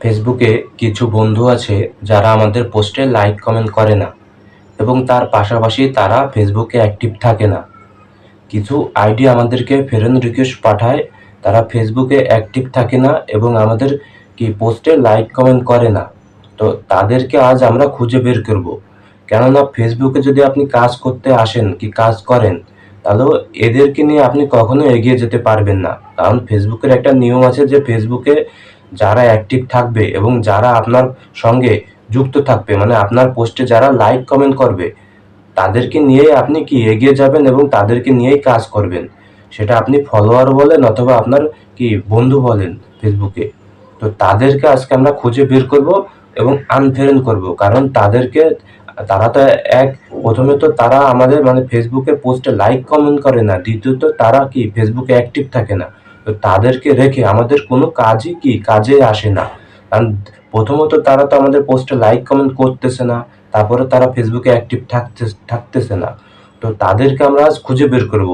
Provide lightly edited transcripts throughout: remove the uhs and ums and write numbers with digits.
ফেসবুকে কিছু বন্ধু আছে যারা আমাদের পোস্টে লাইক কমেন্ট করে না এবং তার পাশাপাশি তারা ফেসবুকে অ্যাক্টিভ থাকে না। কিছু আইডি আমাদেরকে ফ্রেন্ড রিকোয়েস্ট পাঠায়, তারা ফেসবুকে অ্যাক্টিভ থাকে না এবং আমাদের পোস্টে লাইক কমেন্ট করে না। তো তাদেরকে আজ আমরা খুঁজে বের করব। কেননা ফেসবুকে যদি আপনি কাজ করতে আসেন কাজ করেন, তাহলে এদেরকে নিয়ে আপনি কখনো এগিয়ে যেতে পারবেন না। কারণ ফেসবুকের একটা নিয়ম আছে যে ফেসবুকে যারা অ্যাক্টিভ থাকবে এবং যারা আপনার সঙ্গে যুক্ত থাকবে, মানে আপনার পোস্টে যারা লাইক কমেন্ট করবে, তাদেরকে নিয়েই আপনি এগিয়ে যাবেন এবং তাদেরকে নিয়েই কাজ করবেন। সেটা আপনি ফলোয়ার বলেন অথবা আপনার বন্ধু বলেন ফেসবুকে। তো তাদেরকে আজকে আমরা খুঁজে বের করব এবং আনফ্রেন্ড করব। কারণ তারা তো প্রথমে তো তারা আমাদের ফেসবুকে পোস্টে লাইক কমেন্ট করে না, দ্বিতীয়ত তারা ফেসবুকে অ্যাক্টিভ থাকে না। তো তাদেরকে রেখে আমাদের কোনো কাজে আসে না। কারণ প্রথমত তারা তো আমাদের পোস্টে লাইক কমেন্ট করতেছে না, তারপরে তারা ফেসবুকে অ্যাক্টিভ থাকতেছে না। তো তাদেরকে আমরা আজ খুঁজে বের করব।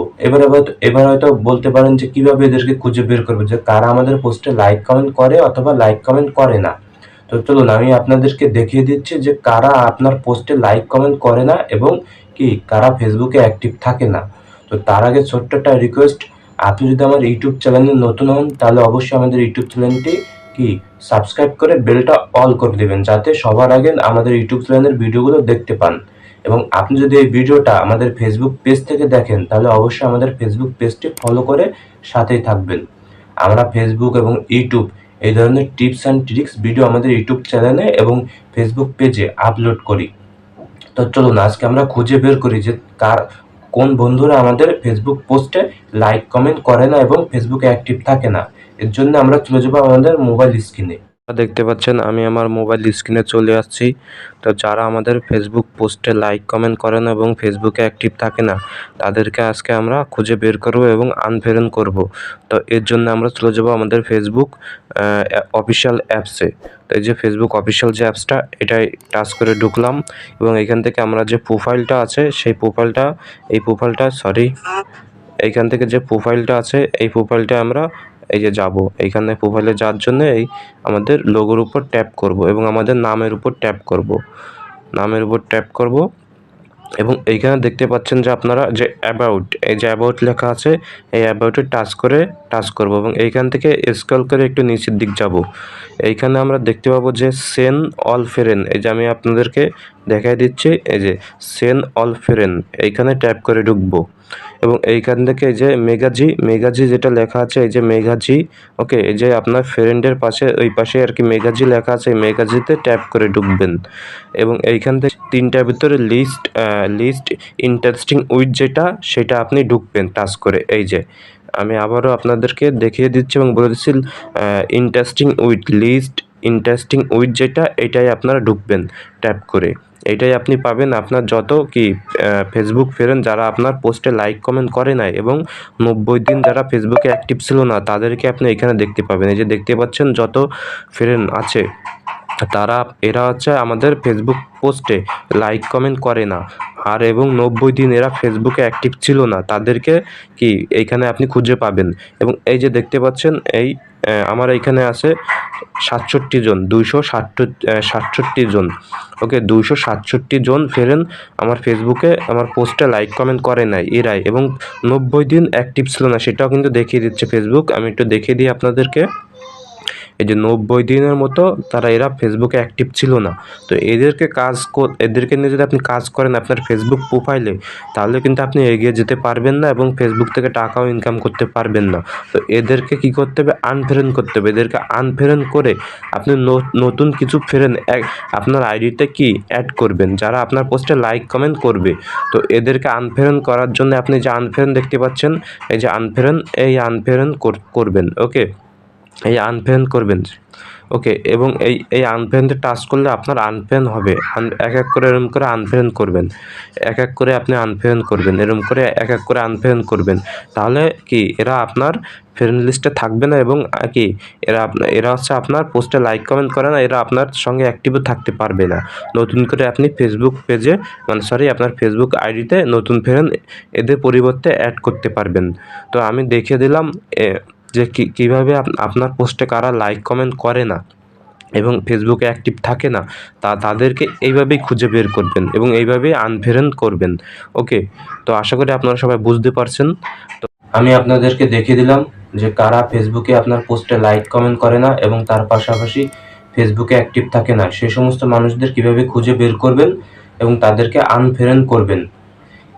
এবার হয়তো বলতে পারেন যে কিভাবে এদেরকে খুঁজে বের করবো, যে কারা আমাদের পোস্টে লাইক কমেন্ট করে অথবা লাইক কমেন্ট করে না। তো চলুন আমি আপনাদেরকে দেখিয়ে দিচ্ছি যে কারা আপনার পোস্টে লাইক কমেন্ট করে না এবং কারা ফেসবুকে অ্যাক্টিভ থাকে না। তো তার আগে ছোট্ট একটা রিকোয়েস্ট, আপনি যদি আমার ইউটিউব চ্যানেলে নতুন হন তাহলে অবশ্যই আমাদের ইউটিউব চ্যানেলটি সাবস্ক্রাইব করে বেলটা অল করে দেবেন, যাতে সবার আগে আমাদের ইউটিউব চ্যানেলের ভিডিওগুলো দেখতে পান। এবং আপনি যদি এই ভিডিওটা আমাদের ফেসবুক পেজ থেকে দেখেন তাহলে অবশ্যই আমাদের ফেসবুক পেজটি ফলো করে সাথেই থাকবেন। আমরা ফেসবুক এবং ইউটিউব এই ধরনের টিপস অ্যান্ড ট্রিক্স ভিডিও আমাদের ইউটিউব চ্যানেলে এবং ফেসবুক পেজে আপলোড করি। তো চলুন আজকে আমরা খুঁজে বের করি যে কোন বন্ধুরা আমাদের ফেসবুক পোস্টে লাইক কমেন্ট করে না এবং ফেসবুকে অ্যাক্টিভ থাকে না। এর জন্য আমরা চলে যাবো আমাদের মোবাইল স্ক্রিনে। দেখতে পাচ্ছেন আমি আমার মোবাইল স্ক্রিনে চলে আসছি। তো যারা আমাদের ফেসবুক পোস্টে লাইক কমেন্ট করে না এবং ফেসবুকে অ্যাক্টিভ থাকে না, তাদেরকে আজকে আমরা খুঁজে বের করব এবং আনফ্রেন্ড করব। তো এর জন্য আমরা চলে যাব আমাদের ফেসবুক অফিসিয়াল অ্যাপসে। তো এই যে ফেসবুক অফিসিয়াল যে অ্যাপসটা, এটাই টাচ করে ঢুকলাম এবং এখান থেকে আমরা যে প্রোফাইলটা আছে সেই এইখান থেকে যে প্রোফাইলটা আছে এই প্রোফাইলটা আমরা এই যে যাব, এইখানে প্রোফাইলে যাওয়ার জন্য আমাদের লোগোর উপর ট্যাপ করব এবং আমাদের নামের উপর ট্যাপ করব এবং এইখানে দেখতে পাচ্ছেন যে আপনারা যে অ্যাবাউট লেখা আছে, এই অ্যাবাউটে টাচ করব এবং এইখান থেকে স্ক্রল করে একটু নিচের দিক যাব। এইখানে আমরা দেখতে পাবো যে সেন অল ফ্রেন্ড, এই যে আমি আপনাদেরকে দেখাই দিচ্ছি, এই যে সেন অল ফ্রেন্ড, এইখানে ট্যাপ করে ঢুকবো এবং এইখান থেকে এই যে মেগাজি যেটা লেখা আছে, এই যে মেগাজি, ওকে, এই যে আপনার ফ্রেন্ডের পাশে ওই পাশে আর কি মেগাজি লেখা আছে, এই মেগাজিতে ট্যাপ করে ঢুকবেন এবং এইখান থেকে তিনটার ভিতরে লিস্ট ইন্টারেস্টিং উইথ যেটা, সেটা আপনি ঢুকবেন টাচ করে। এই যে আমি আবারও আপনাদেরকে দেখিয়ে দিচ্ছি এবং বলে দিচ্ছি, ইন্টারেস্টিং উইথ যেটা, এটাই আপনারা ঢুকবেন ট্যাপ করে। এটাই আপনি পাবেন আপনার যত ফেসবুক ফ্রেন্ড যারা আপনার পোস্টে লাইক কমেন্ট করে নাই এবং 90 দিন যারা ফেসবুকে অ্যাক্টিভ ছিল না, তাদেরকে আপনি এখানে দেখতে পাবেন। এই যে দেখতে পাচ্ছেন যত ফ্রেন্ড আছে এরা হচ্ছে আমাদের ফেসবুক পোস্টে লাইক কমেন্ট করে না আর এবং 90 দিন এরা ফেসবুকে অ্যাক্টিভ ছিল না, তাদেরকে এইখানে আপনি খুঁজে পাবেন। এবং এই যে দেখতে পাচ্ছেন আমার এইখানে আছে 67 জন, 267 জন, ওকে, 267 জন ফ্রেন্ড আমার ফেসবুকে আমার পোস্টে লাইক কমেন্ট করে নাই এরাই, এবং 90 দিন অ্যাক্টিভ ছিল না, সেটাও কিন্তু দেখিয়ে দিচ্ছে ফেসবুক। আমি একটু দেখিয়ে দিই আপনাদেরকে। এই যে 90 দিনের মতো এরা ফেসবুকে অ্যাক্টিভ ছিল না। তো এদেরকে নিয়ে যদি আপনি কাজ করেন আপনার ফেসবুক প্রোফাইলে, তাহলে কিন্তু আপনি এগিয়ে যেতে পারবেন না এবং ফেসবুক থেকে টাকাও ইনকাম করতে পারবেন না। তো এদেরকে কি করতে হবে? আনফ্রেন্ড করতে হবে। এদেরকে আনফ্রেন্ড করে আপনি নতুন কিছু ফ্রেন্ড আপনার আইডিতে অ্যাড করবেন, যারা আপনার পোস্টে লাইক কমেন্ট করবে। তো এদেরকে আনফ্রেন্ড করার জন্য আপনি যে আনফ্রেন্ড দেখতে পাচ্ছেন, এই যে আনফ্রেন্ড করবেন, ওকে, এই আনফ্রেন্ড করবেন, ওকে, এবং এই আনফ্রেন্ডে টাচ করলে আপনার আনফ্রেন্ড হবে। এক এক করে এরকম করে আনফ্রেন্ড করবেন, এক এক করে আপনি আনফ্রেন্ড করবেন, এরকম করে এক এক করে আনফ্রেন্ড করবেন। তাহলে এরা আপনার ফ্রেন্ড লিস্টে থাকবে না এবং এরা হচ্ছে আপনার পোস্টে লাইক কমেন্ট করে না, এরা আপনার সঙ্গে অ্যাক্টিভও থাকতে পারবে না। নতুন করে আপনি ফেসবুক পেজে আপনার ফেসবুক আইডিতে নতুন ফ্রেন্ড এদের পরিবর্তে অ্যাড করতে পারবেন। তো আমি দেখিয়ে দিলাম যে কীভাবে আপনার পোস্টে কারা লাইক কমেন্ট করে না এবং ফেসবুকে অ্যাক্টিভ থাকে না, তাদেরকে এইভাবেই খুঁজে বের করবেন এবং এইভাবেই আনফ্রেন্ড করবেন। ওকে, তো আশা করি আপনারা সবাই বুঝতে পারছেন। তো আমি আপনাদেরকে দেখিয়ে দিলাম যে কারা ফেসবুকে আপনার পোস্টে লাইক কমেন্ট করে না এবং তার পাশাপাশি ফেসবুকে অ্যাক্টিভ থাকে না, সে সমস্ত মানুষদের কিভাবে খুঁজে বের করবেন এবং তাদেরকে আনফ্রেন্ড করবেন।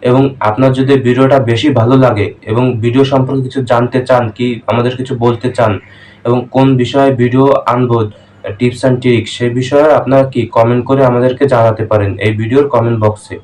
এবং আপনার যদি ভিডিওটা বেশি ভালো লাগে এবং ভিডিও সম্পর্কে কিছু জানতে চান, কি আমাদের কিছু বলতে চান এবং কোন বিষয়ে ভিডিও আনবো, টিপস অ্যান্ড ট্রিক্স, সেই বিষয়ে আপনারা কি কমেন্ট করে আমাদেরকে জানাতে পারেন এই ভিডিওর কমেন্ট বক্সে।